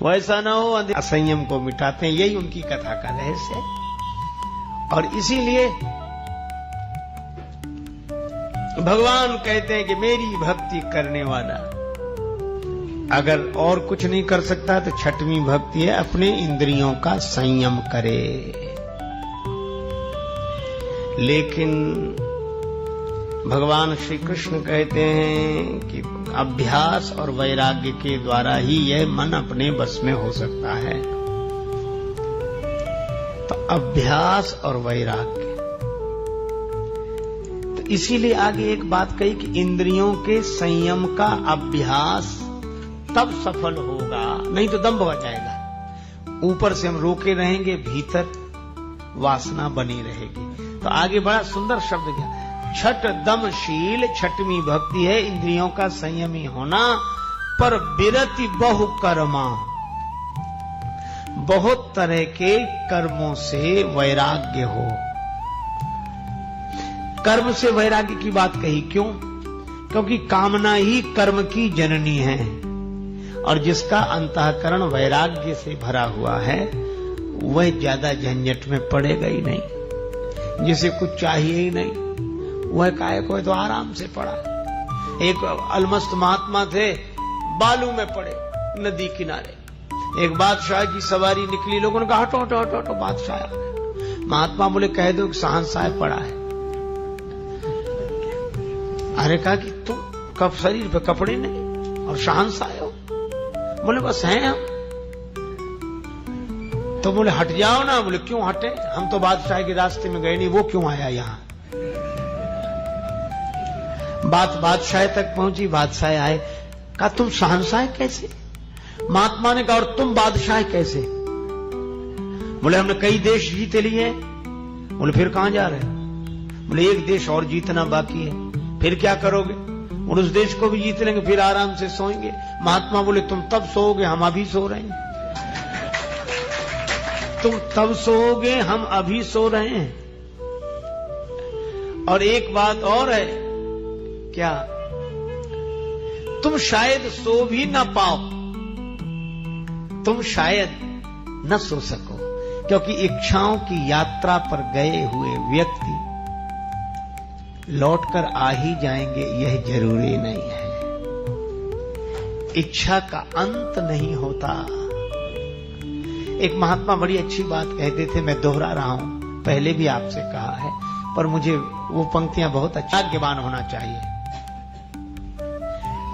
वैसा ना हो, असंयम को मिटाते हैं। यही उनकी कथा का रहस्य है। और इसीलिए भगवान कहते हैं कि मेरी भक्ति करने वाला अगर और कुछ नहीं कर सकता तो छठवीं भक्ति है अपने इंद्रियों का संयम करे। लेकिन भगवान श्री कृष्ण कहते हैं कि अभ्यास और वैराग्य के द्वारा ही यह मन अपने बस में हो सकता है। तो अभ्यास और वैराग्य, तो इसीलिए आगे एक बात कही कि इंद्रियों के संयम का अभ्यास तब सफल होगा, नहीं तो दंभ हो जाएगा। ऊपर से हम रोके रहेंगे, भीतर वासना बनी रहेगी। तो आगे बड़ा सुंदर शब्द क्या, छठ दमशील, छठवीं भक्ति है इंद्रियों का संयमी होना। पर विरति बहु कर्मा, बहुत तरह के कर्मों से वैराग्य हो। कर्म से वैराग्य की बात कही क्यों? क्योंकि कामना ही कर्म की जननी है, और जिसका अंतःकरण वैराग्य से भरा हुआ है वह ज्यादा झंझट में पड़ेगा ही नहीं। जिसे कुछ चाहिए ही नहीं वह काहे को तो आराम से पड़ा। एक अलमस्त महात्मा थे, बालू में पड़े नदी किनारे। एक बादशाह की सवारी निकली, लोगों ने कहा हटो हटो हटो हटो, बादशाह। महात्मा बोले कह दो कि शहंशाह पड़ा है। अरे कहा कि तुम कब शरीर पे कपड़े नहीं और शहंशाह हो? बोले बस हैं हम। तो बोले हट जाओ ना। बोले क्यों हटे, हम तो बादशाह के रास्ते में गए नहीं, वो क्यों आया यहां? बात बादशाह तक पहुंची, बादशाह आए, कहा तुम शहंशाह कैसे? महात्मा ने कहा और तुम बादशाह कैसे? बोले हमने कई देश जीते लिए। बोले फिर कहां जा रहे? बोले एक देश और जीतना बाकी है। फिर क्या करोगे? और उस देश को भी जीत लेंगे, फिर आराम से सोएंगे। महात्मा बोले तुम तब सोओगे, हम अभी सो रहे हैं। तुम तब सोओगे, हम अभी सो रहे हैं। और एक बात और है, क्या? तुम शायद सो भी ना पाओ, तुम शायद न सो सको, क्योंकि इच्छाओं की यात्रा पर गए हुए व्यक्ति लौटकर आ ही जाएंगे, यह जरूरी नहीं है। इच्छा का अंत नहीं होता। एक महात्मा बड़ी अच्छी बात कहते थे, मैं दोहरा रहा हूं, पहले भी आपसे कहा है, पर मुझे वो पंक्तियां बहुत अच्छा, भाग्यवान होना चाहिए।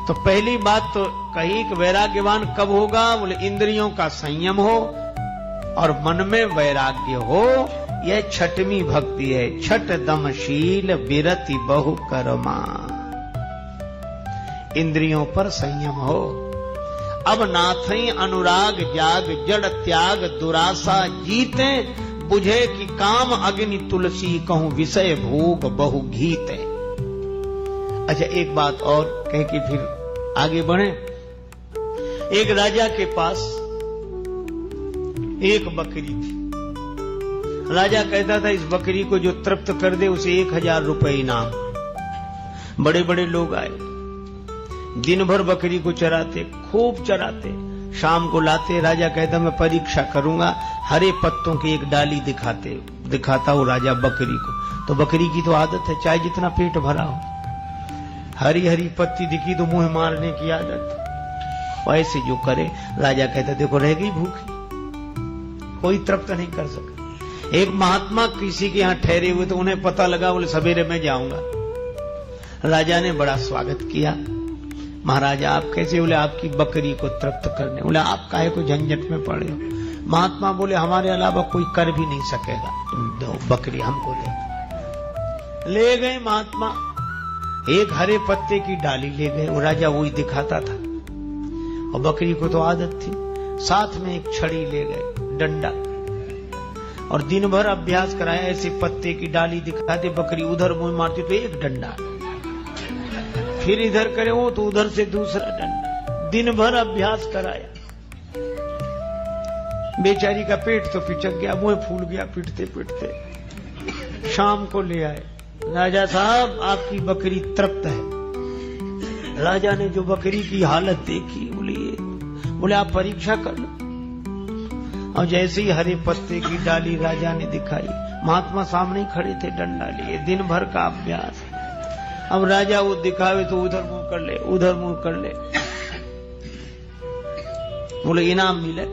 तो पहली बात तो कही कि वैराग्यवान कब होगा? बोले इंद्रियों का संयम हो और मन में वैराग्य हो। यह छठवीं भक्ति है। छठ दमशील विरति बहु कर्मा, इंद्रियों पर संयम हो। अब नाथई अनुराग जाग, जड़ त्याग दुरासा जीते, बुझे कि काम अग्नि तुलसी, कहूं विषय भोग बहु घीते। अच्छा एक बात और कह के फिर आगे बढ़े। एक राजा के पास एक बकरी थी। राजा कहता था इस बकरी को जो तृप्त कर दे उसे 1000 रुपए इनाम। बड़े बड़े लोग आए, दिन भर बकरी को चराते, खूब चराते, शाम को लाते। राजा कहता मैं परीक्षा करूंगा, हरे पत्तों की एक डाली दिखाता वो राजा बकरी को। तो बकरी की तो आदत है, चाहे जितना पेट भरा हो, हरी हरी पत्ती दिखी तो मुंह मारने की आदत। वैसे जो करे, राजा कहता देखो रह गई भूखी, कोई तृप्त नहीं कर सका। एक महात्मा किसी के यहां ठहरे हुए तो उन्हें पता लगा, बोले सवेरे मैं जाऊंगा। राजा ने बड़ा स्वागत किया। महाराज आप कैसे? बोले आपकी बकरी को तृप्त करने। बोले आप काहे को झंझट में पड़े हो? महात्मा बोले हमारे अलावा कोई कर भी नहीं सकेगा, तुम दो बकरी हमको ले गए। महात्मा एक हरे पत्ते की डाली ले गए। वो राजा वही दिखाता था और बकरी को तो आदत थी। साथ में एक छड़ी ले गए, डंडा, और दिन भर अभ्यास कराया। ऐसे पत्ते की डाली दिखाते, बकरी उधर मुंह मारती तो एक डंडा, फिर इधर करे वो तो उधर से दूसरा डंडा। दिन भर अभ्यास कराया। बेचारी का पेट तो पिचक गया, मुंह फूल गया पिटते पिटते। शाम को ले आए, राजा साहब आपकी बकरी तृप्त है। राजा ने जो बकरी की हालत देखी, बोली बोले आप परीक्षा कर लो। और जैसे ही हरे पत्ते की डाली राजा ने दिखाई, महात्मा सामने ही खड़े थे डंडा लिए, दिन भर का अभ्यास। अब राजा वो दिखावे तो उधर मुंह कर ले, उधर मुंह कर ले। बोले इनाम मिले।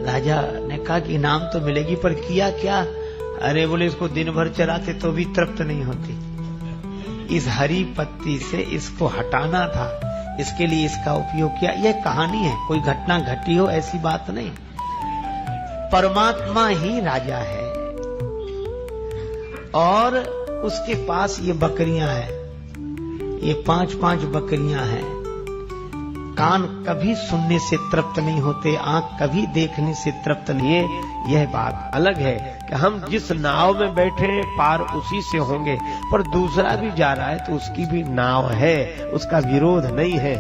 राजा ने कहा कि इनाम तो मिलेगी, पर किया क्या? अरे बोले इसको दिन भर चराते तो भी तृप्त नहीं होती, इस हरी पत्ती से इसको हटाना था, इसके लिए इसका उपयोग किया। यह कहानी है, कोई घटना घटी हो ऐसी बात नहीं। परमात्मा ही राजा है और उसके पास ये बकरियां हैं, ये 5-5 बकरियां हैं। कान कभी सुनने से तृप्त नहीं होते, आंख कभी देखने से तृप्त नहीं। यह बात अलग है कि हम जिस नाव में बैठे हैं पार उसी से होंगे, पर दूसरा भी जा रहा है तो उसकी भी नाव है, उसका विरोध नहीं है,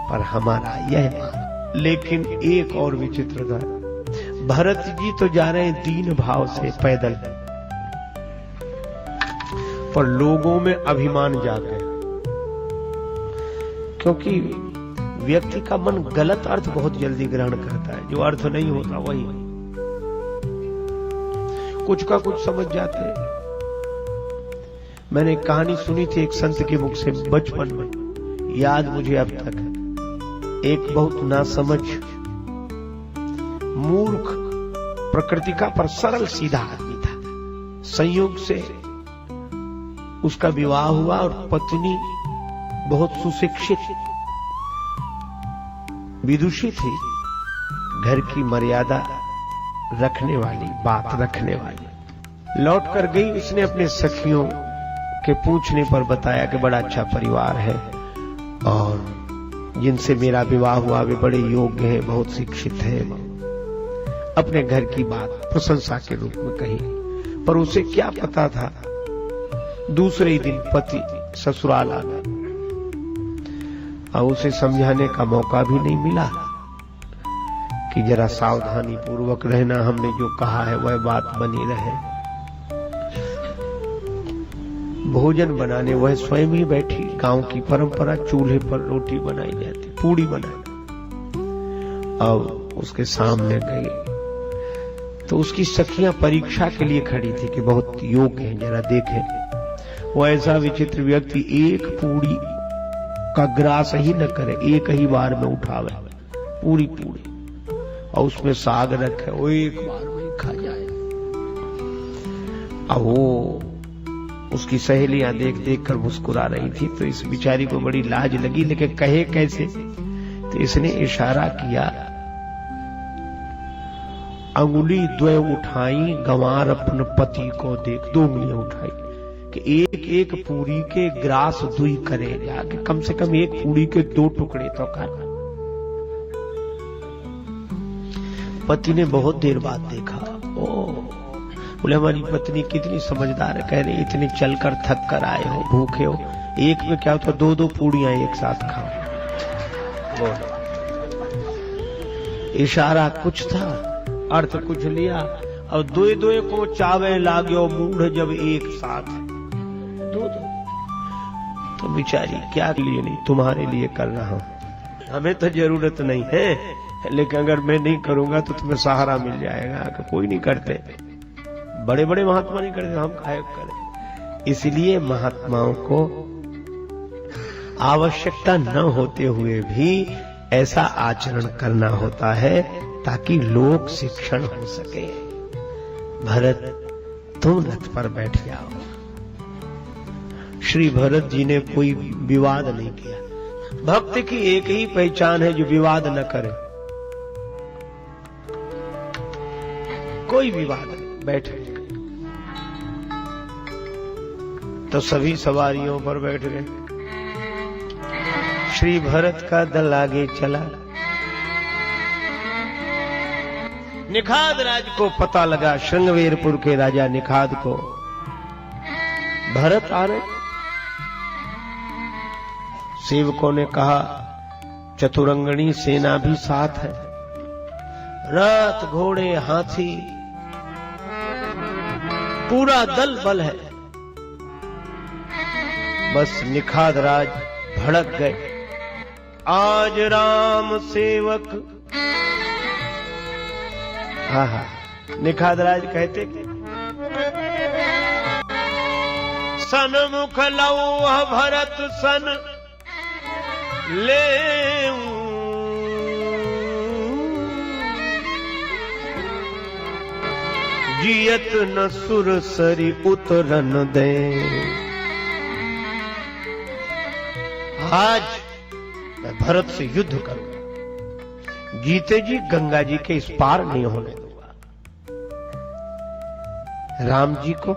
पर हमारा यह मान। लेकिन एक और विचित्र था, भरत जी तो जा रहे हैं दीन भाव से पैदल, पर लोगों में अभिमान जाग गया, क्योंकि व्यक्ति का मन गलत अर्थ बहुत जल्दी ग्रहण करता है, जो अर्थ नहीं होता वही कुछ का कुछ समझ जाते हैं। मैंने एक कहानी सुनी थी एक संत के मुख से बचपन में, याद मुझे अब तक है। एक बहुत नासमझ मूर्ख प्रकृति का पर सरल सीधा आदमी था। संयोग से उसका विवाह हुआ और पत्नी बहुत सुशिक्षित विदुषी थी, घर की मर्यादा रखने वाली, बात रखने वाली। लौट कर गई, उसने अपने सखियों के पूछने पर बताया कि बड़ा अच्छा परिवार है और जिनसे मेरा विवाह हुआ वे बड़े योग्य हैं, बहुत शिक्षित हैं। अपने घर की बात प्रशंसा के रूप में कही, पर उसे क्या पता था दूसरे ही दिन पति ससुराल आ गए और उसे समझाने का मौका भी नहीं मिला कि जरा सावधानी पूर्वक रहना, हमने जो कहा है वह बात बनी रहे। भोजन बनाने वह स्वयं ही बैठी। गांव की परंपरा, चूल्हे पर रोटी बनाई जाती, पूड़ी बनाई। अब उसके सामने गई तो उसकी सखियां परीक्षा के लिए खड़ी थी कि बहुत योग्य है, जरा देखें। वो ऐसा विचित्र व्यक्ति एक पूड़ी का ग्रास ही न करे, एक ही बार में उठावे पूरी पूरी, और उसमें साग रखे, वो एक बार में खा जाए। अब वो उसकी सहेलियां देख देख कर मुस्कुरा रही थी, तो इस बिचारी को बड़ी लाज लगी, लेकिन कहे कैसे? तो इसने इशारा किया, अंगुली द्वय उठाई गंवार अपन पति को देख। 2 उंगलियां उठाई कि एक एक पूरी के ग्रास दुई करे, जाके कम से कम एक पूरी के 2 टुकड़े तो खाना। पति ने बहुत देर बाद देखा, ओ बोले हमारी पत्नी कितनी समझदार है, कह रही इतने चलकर थक कर आए हो, भूखे हो, एक में क्या होता 2-2 पूड़ियां एक साथ खाओ। इशारा कुछ था, अर्थ कुछ लिया, और 2-2 को चावे लागो मूढ़ जब एक साथ 2-2। तो बेचारी क्या लिए नहीं, तुम्हारे लिए कर रहा हूं, हमें तो जरूरत नहीं है, लेकिन अगर मैं नहीं करूंगा तो तुम्हें सहारा मिल जाएगा। कि कोई नहीं करते, बड़े बड़े महात्मा नहीं करते, हम काहे करें। इसलिए महात्माओं को आवश्यकता न होते हुए भी ऐसा आचरण करना होता है ताकि लोक शिक्षण हो सके। भरत तुम रथ पर बैठ जाओ। श्री भरत जी ने कोई विवाद नहीं किया। भक्त की एक ही पहचान है जो विवाद न करे, कोई विवाद नहीं, बैठे। तो सभी सवारियों पर बैठ गए। श्री भरत का दल आगे चला। निखाद राज को पता लगा, श्रृंगवेरपुर के राजा निखाद को, भरत आ रहे। सेवकों ने कहा चतुरंगणी सेना भी साथ है, रथ घोड़े हाथी पूरा दल बल है। बस निखाद राज भड़क गए। आज राम सेवक हाँ हाँ, निखादराज कहते कि सनमुख लौह भरत सन ले जियत न सुरसरी उतरन दे। आज मैं भरत से युद्ध करूंगा, जीते जी गंगा जी के इस पार नहीं होने दूंगा। राम जी को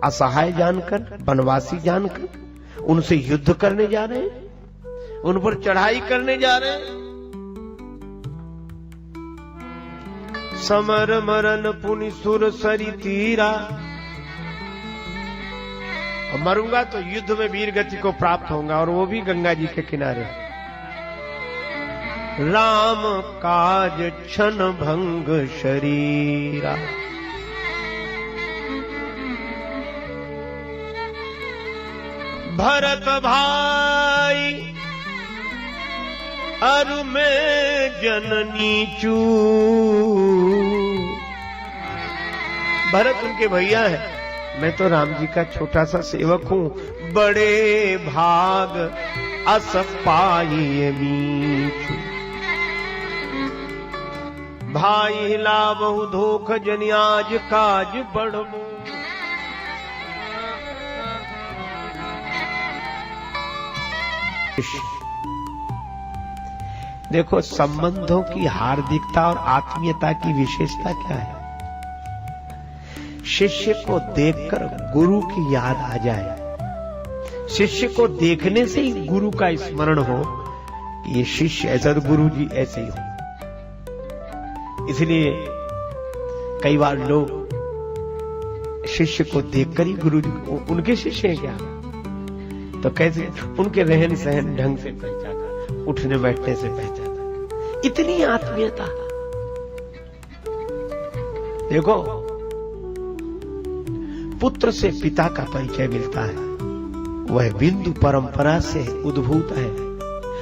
असहाय जानकर, वनवासी जानकर उनसे युद्ध करने जा रहे हैं, उन पर चढ़ाई करने जा रहे हैं। समर मरन पुनि सुर सरी तीरा, और मरूंगा तो युद्ध में वीर गति को प्राप्त होगा, और वो भी गंगा जी के किनारे। राम काज क्षण भंग शरीरा, भरत भाई अरु में जननी चू। भरत उनके भैया है, मैं तो राम जी का छोटा सा सेवक हूं। बड़े भाग अस पाई मीठू, भाई लाबहु धोख जनि आज काज बढ़मू। देखो, संबंधों की हार्दिकता और आत्मीयता की विशेषता क्या है? शिष्य को देखकर गुरु की याद आ जाए, शिष्य को देखने से ही गुरु का स्मरण हो कि ये शिष्य ऐसा, तो गुरु जी ऐसे ही हो। इसलिए कई बार लोग शिष्य को देखकर ही गुरु जी, उनके शिष्य हैं क्या, तो कैसे उनके रहन सहन ढंग से पहचाना, उठने बैठने से पहचाना, इतनी आत्मीयता। देखो, पुत्र से पिता का परिचय मिलता है, वह बिंदु परंपरा से उद्भूत है,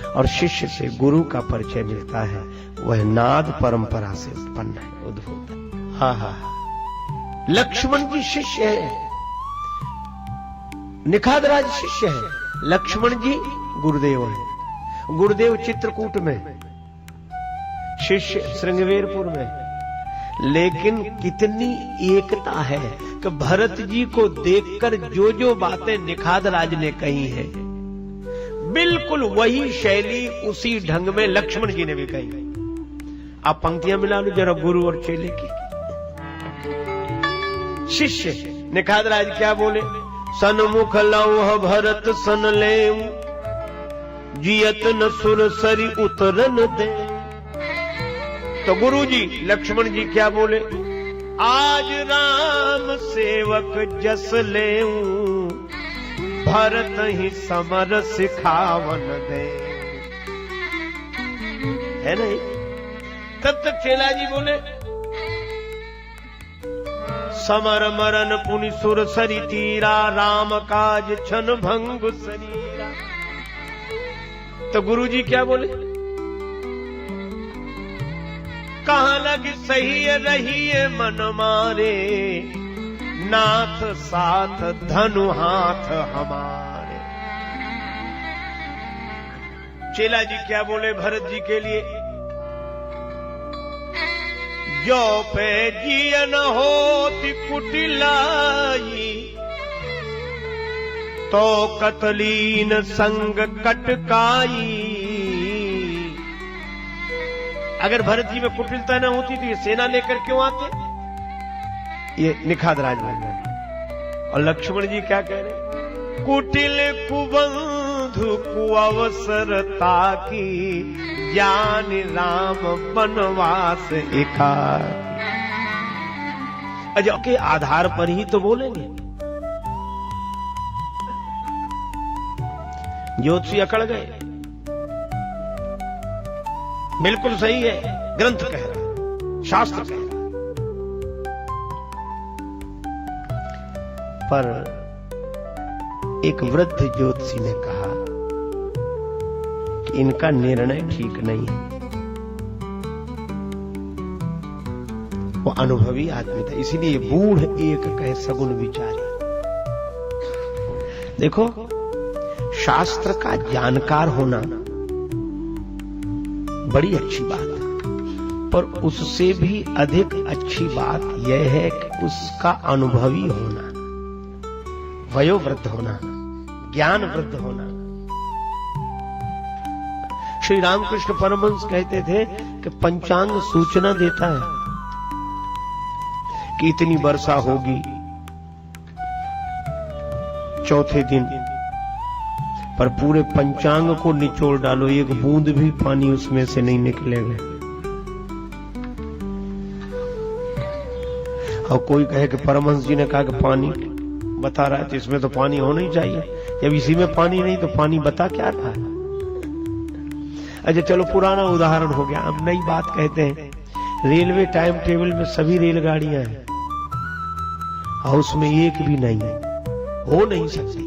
और शिष्य से गुरु का परिचय मिलता है, वह नाद परंपरा से उत्पन्न है, उद्भूत है। हा हा, लक्ष्मण जी शिष्य है, निखादराज शिष्य है, लक्ष्मण जी गुरुदेव है। गुरुदेव चित्रकूट में, शिष्य श्रृंगवेरपुर में। लेकिन कितनी एकता है कि भरत जी को देखकर जो जो बातें निखादराज ने कही है, बिल्कुल वही शैली उसी ढंग में लक्ष्मण जी ने भी कही। आप पंक्तियां मिला लो जरा गुरु और चेले की। शिष्य निखादराज क्या बोले? सनमुख लौह भरत सन ले, जियत न सुर सरी उतरन दे। तो गुरु जी लक्ष्मण जी क्या बोले? आज राम सेवक जस ले, भरत ही समर सिखावन दे। है नहीं? तब तक चेला जी बोले, समर मरन पुनि सुर सरी तीरा, राम काज छन भंग शरीरा। तो गुरु जी क्या बोले? कहाँ लग सही रही मन मारे, नाथ साथ धनु हाथ हमारे। चेला जी क्या बोले भरत जी के लिए? जो पे जियन होती कुटिलाई, तो कतलीन संग कटकाई। अगर भरत जी में कुटिलता न होती तो ये सेना लेकर क्यों आते? ये निखादराज बोल। और लक्ष्मण जी क्या कह रहे? कुटिल कुबंधु कुअवसर ताकी, ज्ञान राम वनवास एकाकी। अजय के आधार पर ही तो बोलेंगे। ज्योतिषी अकड़ गए, बिल्कुल सही है, ग्रंथ कह रहा, शास्त्र कह रहा। पर एक वृद्ध ज्योतिषी ने कहा कि इनका निर्णय ठीक नहीं है। वो अनुभवी आदमी था। इसीलिए बूढ़ एक कहे सगुन विचारी। देखो, शास्त्र का जानकार होना बड़ी अच्छी बात है, पर उससे भी अधिक अच्छी बात यह है कि उसका अनुभवी होना, वयोवृद्ध होना, ज्ञान वृद्ध होना। श्री रामकृष्ण परमहंस कहते थे कि पंचांग सूचना देता है कि इतनी वर्षा होगी चौथे दिन, पर पूरे पंचांग को निचोड़ डालो, एक बूंद भी पानी उसमें से नहीं निकलेगा। और कोई कहे कि परमहंस जी ने कहा कि पानी बता रहा है तो इसमें तो पानी होना ही चाहिए, जब इसी में पानी नहीं तो पानी बता क्या रहा है। अच्छा चलो, पुराना उदाहरण हो गया, अब नई बात कहते हैं। रेलवे टाइम टेबल में सभी रेलगाड़ियां हैं और उसमें एक भी नहीं है, हो नहीं सकती।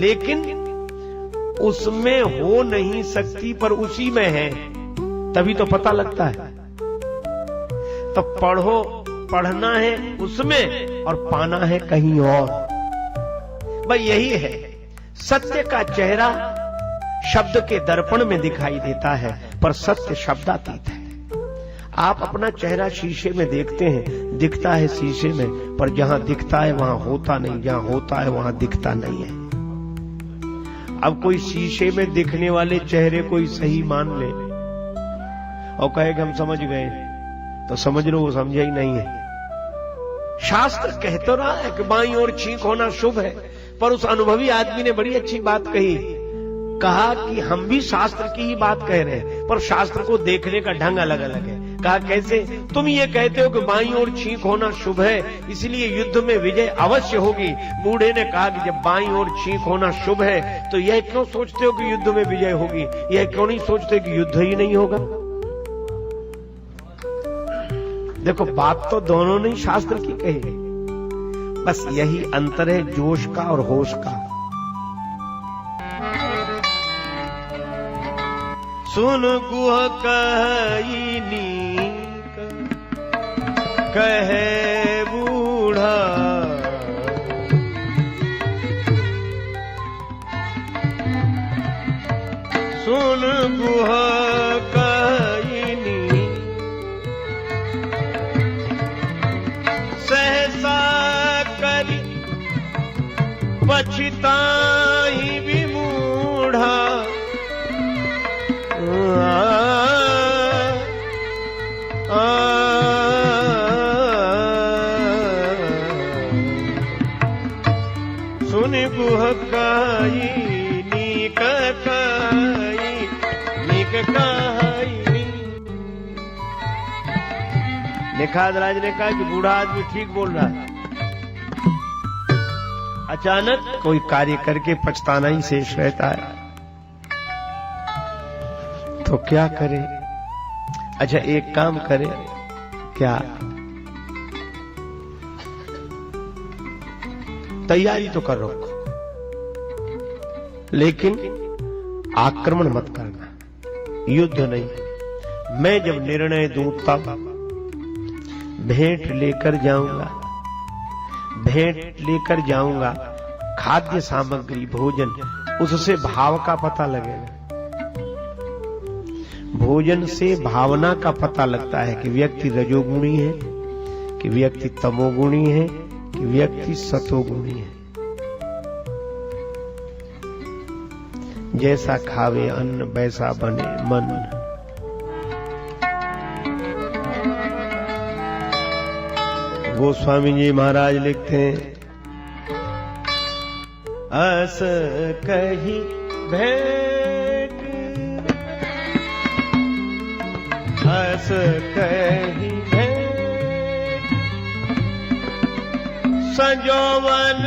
लेकिन उसमें हो नहीं सकती पर उसी में है, तभी तो पता लगता है। तो पढ़ना है उसमें और पाना है कहीं और। भाई यही है, सत्य का चेहरा शब्द के दर्पण में दिखाई देता है, पर सत्य शब्दातीत है। आप अपना चेहरा शीशे में देखते हैं, दिखता है शीशे में, पर जहां दिखता है वहां होता नहीं, जहां होता है वहां दिखता नहीं है। अब कोई शीशे में दिखने वाले चेहरे को ही सही मान ले और कहे कि हम समझ गए, तो समझ लो वो समझा ही नहीं है। शास्त्र कह तो रहा है कि बाईं ओर छींक होना शुभ है, पर उस अनुभवी आदमी ने बड़ी अच्छी बात कही, कहा कि हम भी शास्त्र की ही बात कह रहे हैं, पर शास्त्र को देखने का ढंग अलग अलग है। कहा कैसे? तुम ये कहते हो कि बाईं ओर छींक होना शुभ है, इसलिए युद्ध में विजय अवश्य होगी। बूढ़े ने कहा कि जब बाईं ओर छींक होना शुभ है, तो यह क्यों सोचते हो कि युद्ध में विजय होगी? यह क्यों नहीं सोचते कि युद्ध ही नहीं होगा? देखो, बात तो दोनों ने शास्त्र की कही, बस यही अंतर है जोश का और होश का। सुन गुह कही कहे बूढ़ा, सुन गुह कही सहसा करी पछताई विमूढ़ा। सुन गुह काई नीक काई नीक काई। निखात राज ने कहा कि बूढ़ा आदमी ठीक बोल रहा है, अचानक कोई कार्य करके पछताना ही शेष रहता है, तो क्या करे? अच्छा एक काम करे, क्या? तैयारी तो कर रखो, लेकिन आक्रमण मत करना, युद्ध नहीं। मैं जब निर्णय दूं तब भेंट लेकर जाऊंगा, भेंट लेकर जाऊंगा, खाद्य सामग्री भोजन, उससे भाव का पता लगेगा। भोजन से भावना का पता लगता है कि व्यक्ति रजोगुणी है, कि व्यक्ति तमोगुणी है, कि व्यक्ति सतोगुणी है। जैसा खावे अन्न वैसा बने मन। गोस्वामी जी महाराज लिखते हैं, अस कही भेंट, अस कही भेंट, संजोवन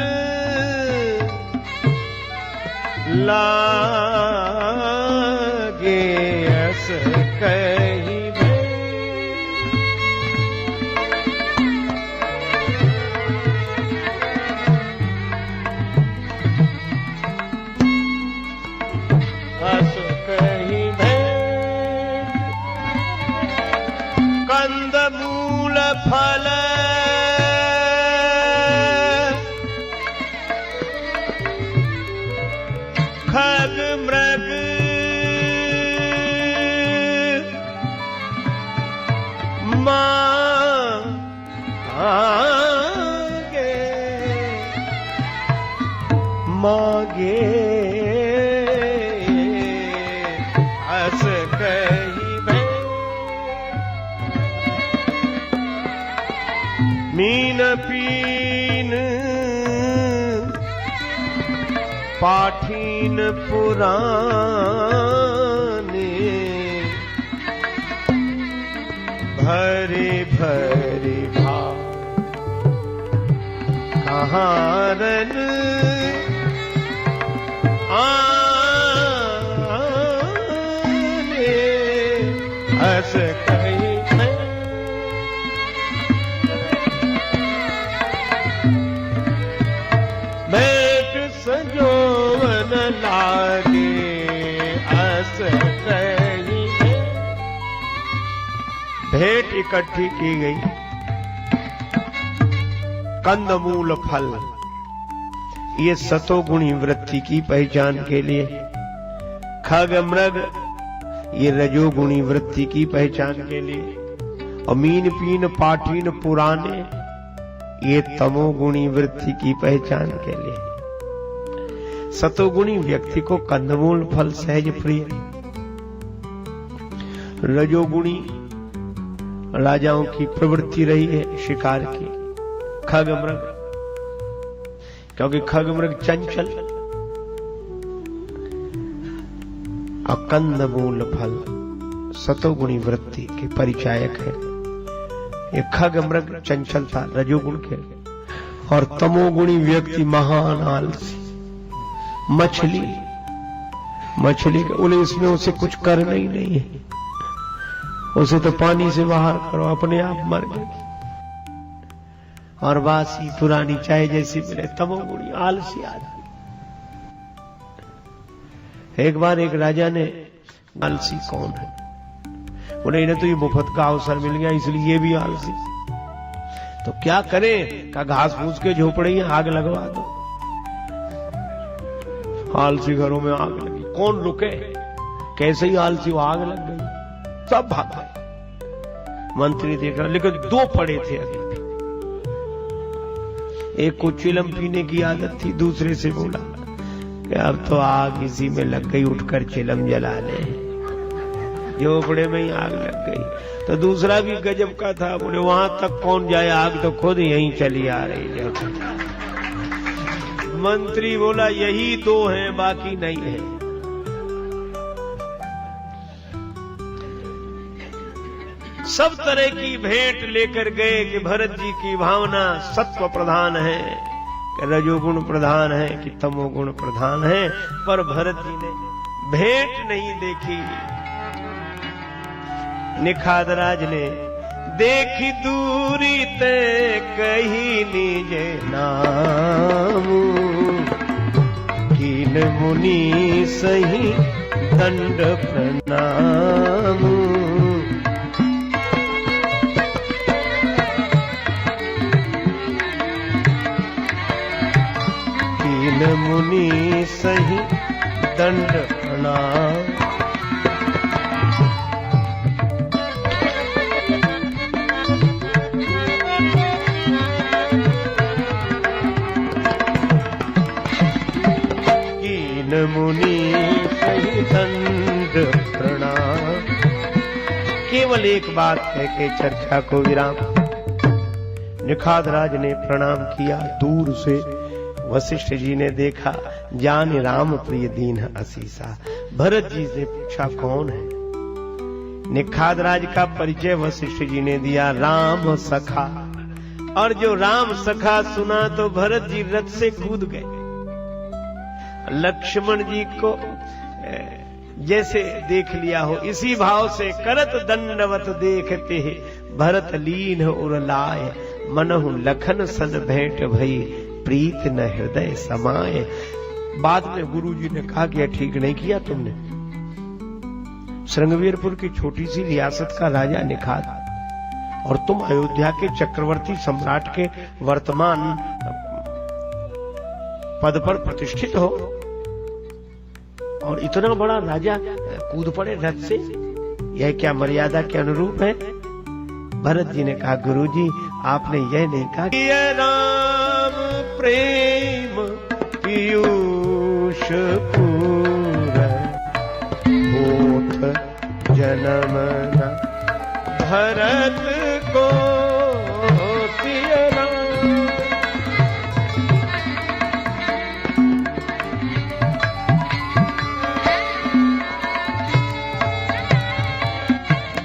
लागे, अस कही भेंट, अस कही भेंट, कंद फल खग मृग मागे अस कही मीन पीन पाठीन पुराने भरे भरे भाव कहारन आने अस कही भेंट संजोवन लागे अस कही भेंट इकट्ठी की गई कंदमूल फल ये सतोगुणी वृत्ति की पहचान के लिए, खग मृग ये रजोगुणी वृत्ति की पहचान के लिए, और मीन पीन पाठीन पुराने ये तमोगुणी वृत्ति की पहचान के लिए। सतोगुणी व्यक्ति को कंदमूल फल सहज प्रिय, रजोगुणी राजाओं की प्रवृत्ति रही है शिकार की, खग मृग क्योंकि खग मृग चंचल, और कंदमूल फल सतोगुणी वृत्ति के परिचायक है। ये खग मृग चंचलता रजोगुण के, और तमोगुणी व्यक्ति महान आलसी, मछली के बोले इसमें उसे कुछ करना ही नहीं है, उसे तो पानी से बाहर करो अपने आप मर गए, और बासी पुरानी चाय जैसी मिले, तमोगुणी आलसी आदमी। एक बार एक राजा ने, आलसी कौन है, बोले इन्हें तो ये मुफ्त का अवसर मिल गया इसलिए ये भी आलसी, तो क्या करें, का घास फूस के झोपड़े आग लगवा दो। आलसी घरों में आग लगी, कौन रुके, कैसे ही आलसी वो आग लग गई, सब भाग गए। मंत्री देख रहा, लेकिन दो पड़े थे अभी, एक को चिलम पीने की आदत थी, दूसरे से बोला कि अब तो आग इसी में लग गई, उठकर चिलम जला ले, झोपड़े में ही आग लग गई। तो दूसरा भी गजब का था, बोले वहां तक कौन जाए, आग तो खुद यहीं चली आ रही है। मंत्री बोला यही दो हैं, बाकी नहीं है। सब तरह की भेंट लेकर गए कि भरत जी की भावना सत्व प्रधान है, कि रजोगुण प्रधान है, कि तमोगुण प्रधान है, पर भरत जी ने भेंट नहीं देखी। निखादराज ने देखी दूरी ते कही निजे नाम, कीन मुनि सही दंड प्रणाम। मुनि सही दंड प्रणाम। कीन मुनि सही दंड प्रणाम। केवल एक बात कह के चर्चा को विराम। निखादराज ने प्रणाम किया, दूर से वशिष्ठ जी ने देखा, जान राम प्रिय दीन असीसा। भरत जी से पूछा कौन है, निखादराज का परिचय वशिष्ठ जी ने दिया, राम सखा। और जो राम सखा सुना तो भरत जी रथ से कूद गए। लक्ष्मण जी को जैसे देख लिया हो इसी भाव से करत दंडवत देखते भरत लीन उर लाए, मनहु लखन सन भेंट भई प्रीत न हृदय समाए। बाद में गुरुजी ने कहा कि ठीक नहीं किया तुमने, श्रृंगवीरपुर की छोटी सी रियासत का राजा निखाद और तुम अयोध्या के चक्रवर्ती सम्राट के वर्तमान पद पर प्रतिष्ठित हो और इतना बड़ा राजा कूद पड़े रथ से, यह क्या मर्यादा के अनुरूप है? भरत जी ने कहा, गुरुजी आपने यह नहीं कहा कि राम प्रेम पीयूष पूर होत जन्म न भरत को सिय राम।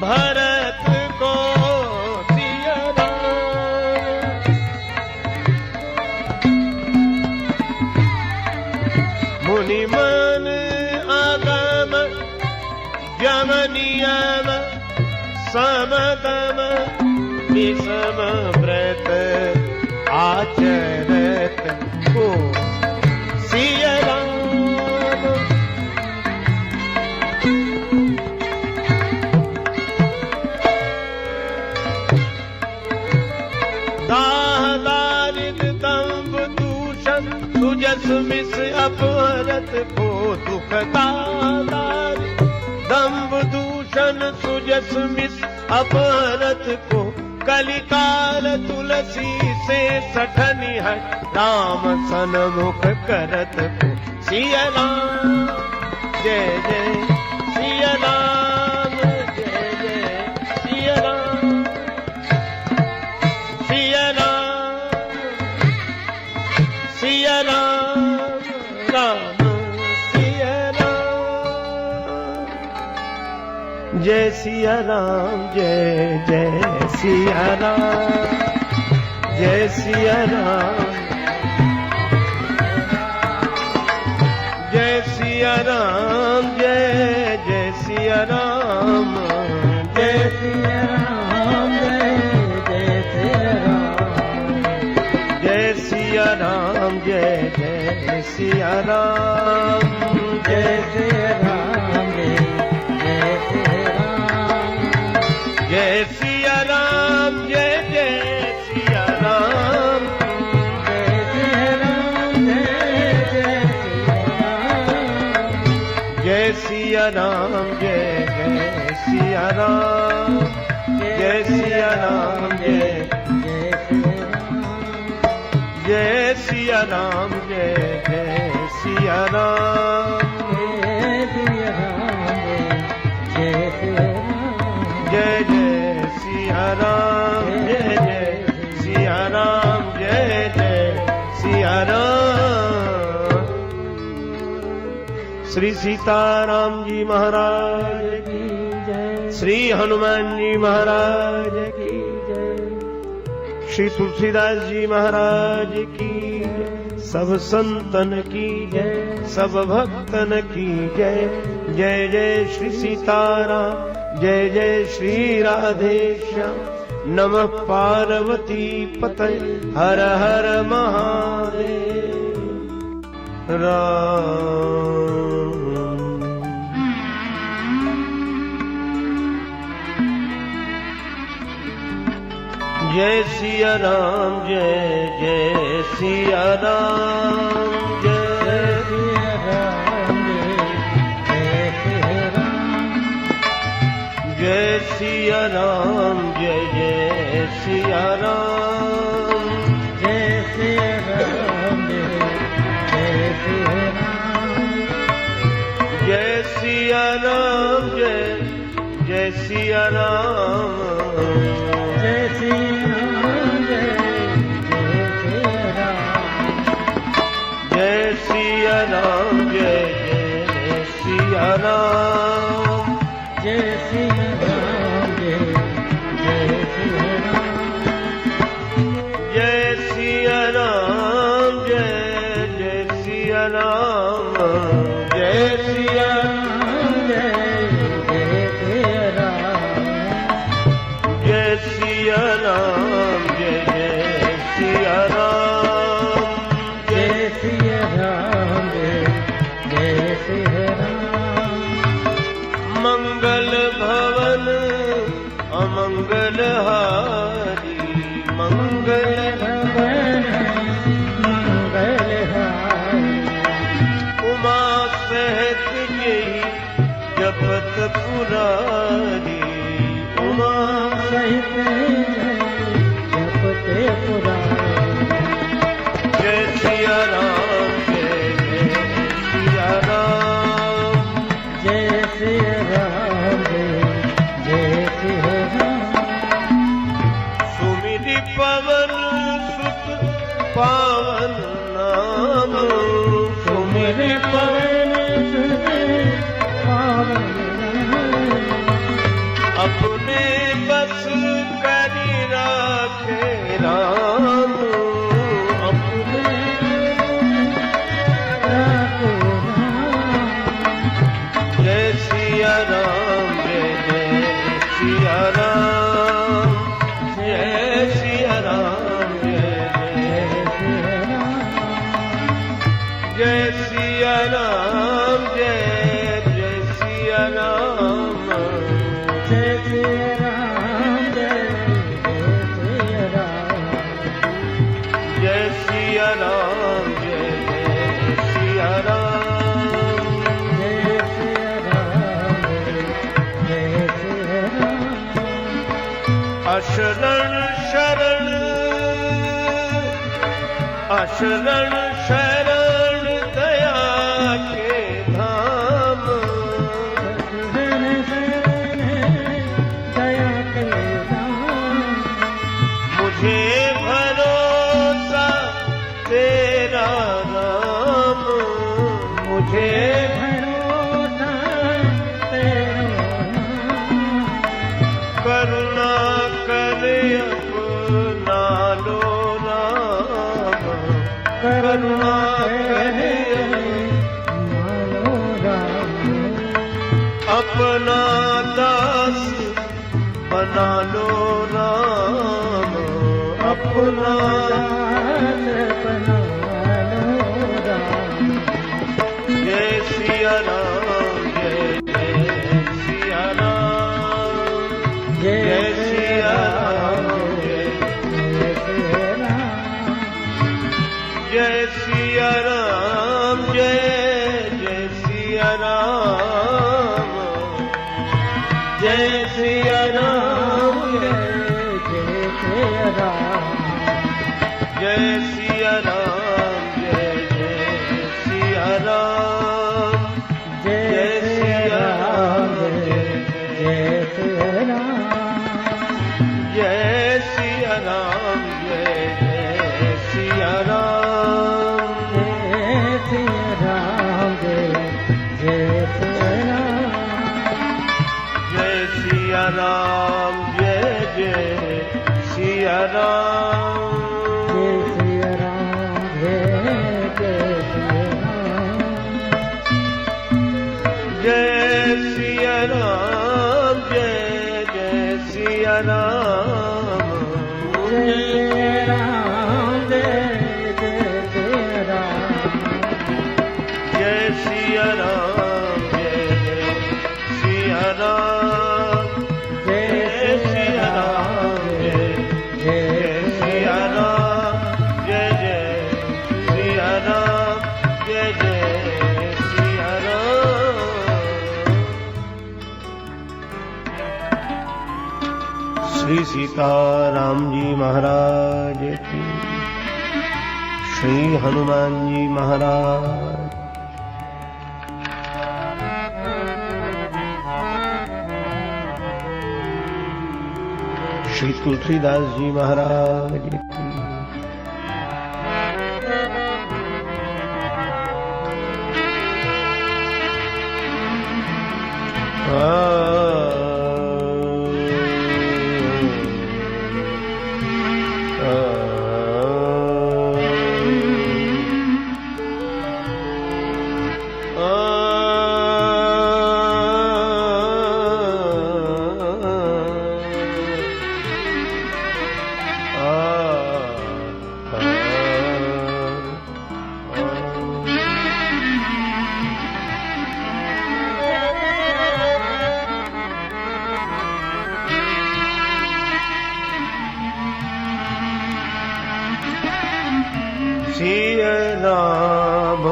भरत को सिय राम। मुनि मन आगम यम नियम समदम विषम व्रत आचरत को सिय राम। दाह दारिद दंभ दूषण सुजस मिस अपहरत को दुखदारी। दंभ दूषण सुजस मिस अपहरत को कलिकाल तुलसी से सठनि है राम सन्मुख करत को सिय राम। जय जय सिय राम, जय जय सिय राम। सिय राम, सिय राम, राम सिय राम। जय सिया राम, जय जय सिया राम, जय सिया राम। जय सिया राम, जय जय सिया राम, जय सिया राम, जय जय सिया राम। जय सिया राम, जय जय सिया राम, जय सिया राम, जय सिया राम। जय सिया राम, जय जय सिया राम, जय सिया राम, जय जय सिया राम। जय सिया राम, जय जय सिया राम। जय सिया राम, जय जय सिया राम, जय जय सिया राम, जय जय सिया राम। श्री सीताराम जी महाराज की जय। श्री हनुमान जी महाराज की जय। श्री तुलसीदास जी महाराज की जय। सब संतन की जय, सब भक्तन की जय। जय जय श्री सीताराम, जय जय श्री राधेश्याम। नमः पार्वती पतये, हर हर महादेव। राम जय सिया राम, जय जय सिया राम, जय सिया राम, जय सिया राम। जय सिया राम, जय जय सिया राम, जय सिया राम, जय सिया राम। जय सिया राम, जय जय सिया राम, जय सिया राम, जय सिया राम। जय जय सिया राम, जय सिया राम, जय सिया राम। जय सिया राम, जय जय सिया राम, जय सिया राम, जय सिया राम। जय सिया राम, जय जय सिया राम, जय सिया राम, जय सिया राम। मंगल भवन अमंगल हारी मंगल मंगल हारी उमा सहित यही जपत पुरारी उमा सहित जपते पुरारी जय सिया राम जय जय सिया राम जय सिया राम जय सिया राम सुमिरि पवन सुत पावन नाम सुमिरि पवन सुत पावन अपने बस करि राखे राम अपने राखो राम जय सिया राम जय जय सिया राम जय सिया राम जय सिया राम जय जय सिया राम जय सिया राम जय सिया राम जय सिया राम जय जय सिया राम जय सिया राम अशरण शरण अशरण शरण दया के धाम शरण शरण दया के धाम मुझे भरोसा तेरा राम मुझे भरोसा तेरा नाम करुणा कर अपना लो राम करुणा कर मानो राम अपना दास बना लो राम अपना दास बना लो राम जय सिया राम जय जय सिया राम जय सिया राम जय सिया राम जय जय सिया राम जय सिया राम जय सिया राम जय जय सिया राम जय सिया राम जय सिया राम जय सिया राम जय जय सिया राम जय सिया राम जय सिया राम जय सिया राम जय जय सिया राम जय सिया राम जय सिया राम जय सिया राम जय जय सिया राम जय राम जय जय राम जय सिया राम जय सिया राम जय सिया राम जय सिया राम जय जय सिया राम श्री सीताराम जी महाराज की श्री हनुमान जी महाराज श्री तुलसीदास जी महाराज की सिय राम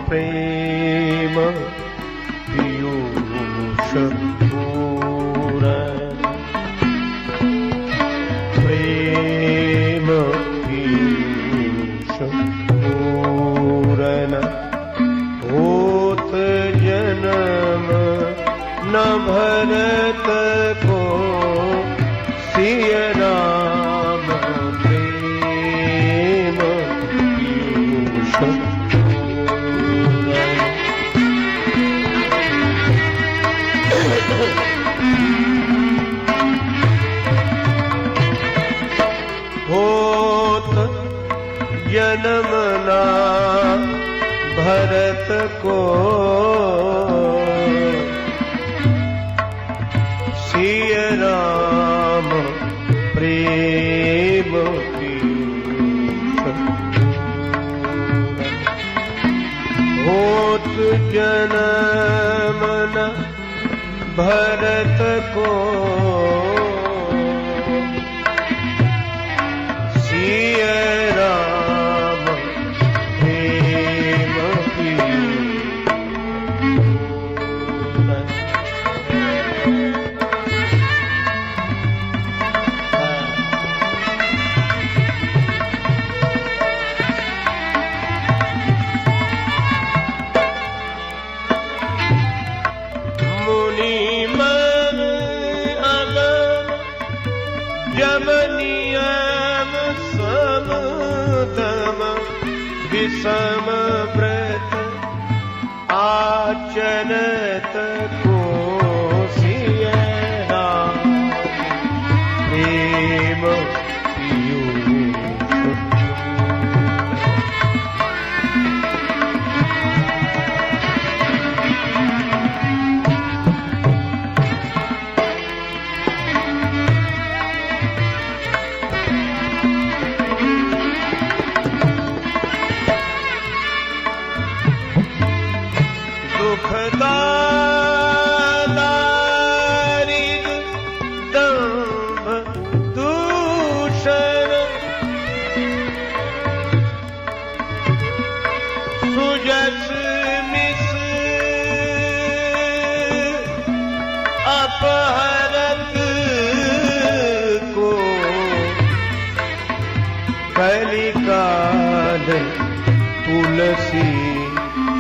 प्रेम पीयूष पूरन, प्रेम पीयूष पूरन, होत जन्म न भरत को, सिय राम प्रेम पीयूष पूरन। होत जन्म ना भरत को, सिय राम प्रेम पीयूष पूरन। होत जन्म न भरत को, सिय राम प्रेम पीयूष पूरन। मुनि मन अगम जब नियम सम तम, विषम व्रत आचरत को, सिय राम प्रेम पीयूष दुखदारिद दंभ दूषण, सुजस मिस अपहरत को, कलिकाल तुलसी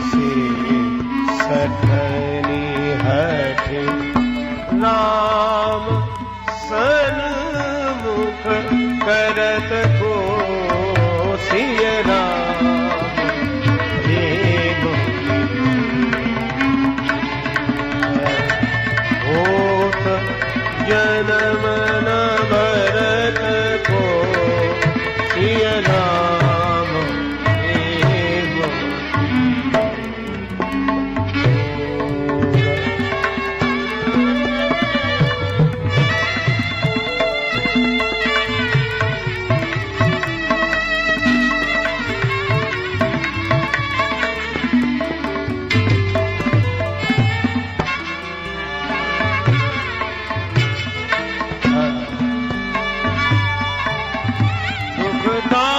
से सठनी हठ, राम सन्मुख करत को, सिय राम प्रेम होत जन्म न भरत को, सिय राम प्रेम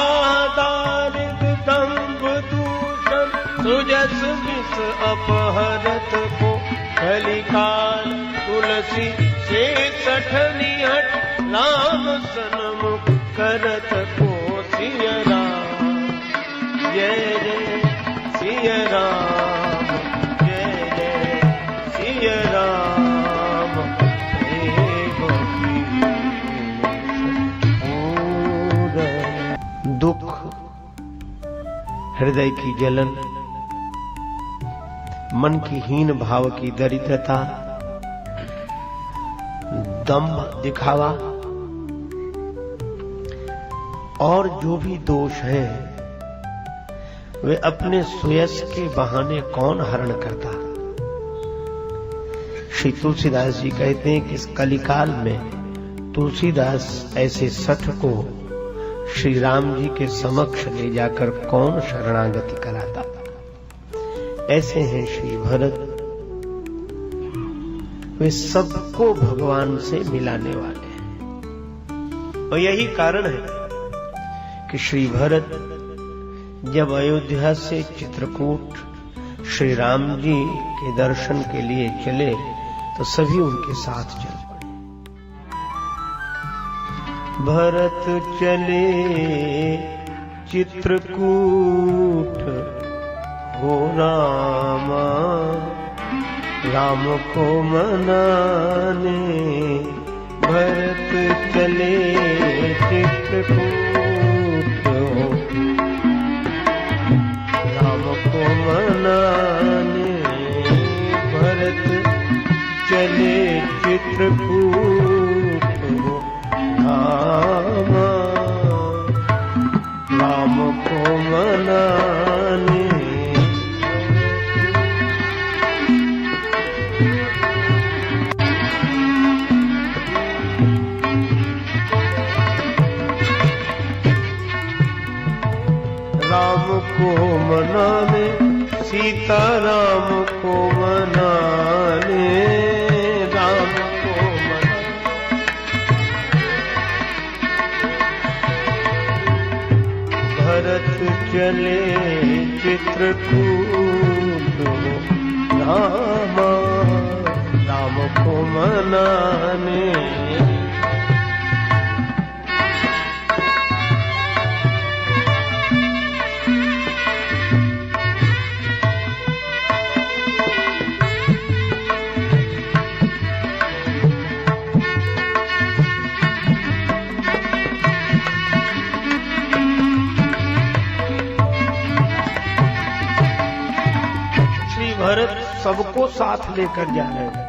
दुखदारिद दंभ दूषण, सुजस मिस अपहरत को, कलिकाल तुलसी से सठनी हठ, राम सन्मुख करत को, सिय राम जय जय सिय राम, जय जय सिय राम प्रेम पीयूष पूरन। दुख, हृदय की जलन, मन की हीन भाव की दरिद्रता, दंभ दिखावा और जो भी दोष हैं वे अपने सुयश के बहाने कौन हरण करता। श्री तुलसीदास जी कहते हैं कि इस कलिकाल में तुलसीदास ऐसे सठ को श्री राम जी के समक्ष ले जाकर कौन शरणागति कराता। ऐसे हैं श्री भरत, वे सबको भगवान से मिलाने वाले हैं। और यही कारण है कि श्री भरत जब अयोध्या से चित्रकूट श्री राम जी के दर्शन के लिए चले तो सभी उनके साथ चल पड़े। भरत चले चित्रकूट हो रामा, राम को मनाने। भरत चले चित्रकूट हो राम को मनाने। भरत चले चित्रकूट हो रामा, राम को मनाने। राम को मनाने, सीता राम को मनाने। राम को मनाने, भरत चले चित्रकूट रामा, राम को मनाने। भरत सबको साथ लेकर जा रहे हैं,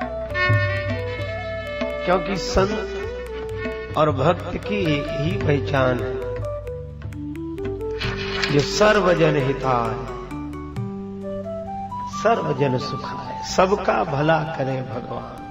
क्योंकि संत और भक्त की एक ही पहचान है, जो सर्वजन हिताय सर्वजन सुखाय, सबका भला करे भगवान।